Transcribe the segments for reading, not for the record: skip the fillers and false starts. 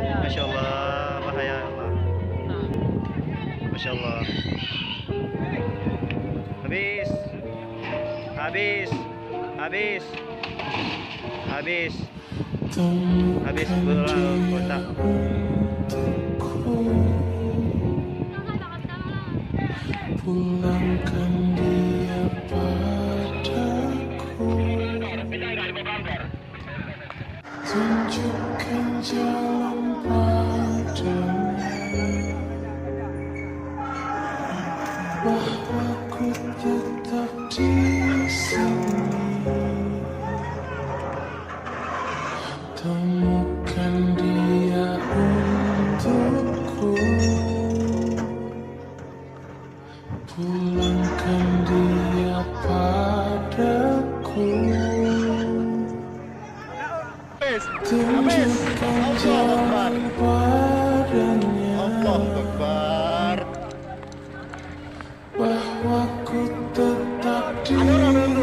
Masya Allah, bahaya Allah. Masya Allah. Habis, habis, habis, habis, habis pulang kotak. Pulangkan dia padaku, tunjukkan jalan padanya, bahwa ku tetap di sini. Temukan dia untukku, pulangkan dia padaku, tunjukkan jalan padanya, bahwa ku tetap di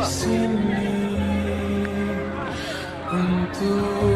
sini untuk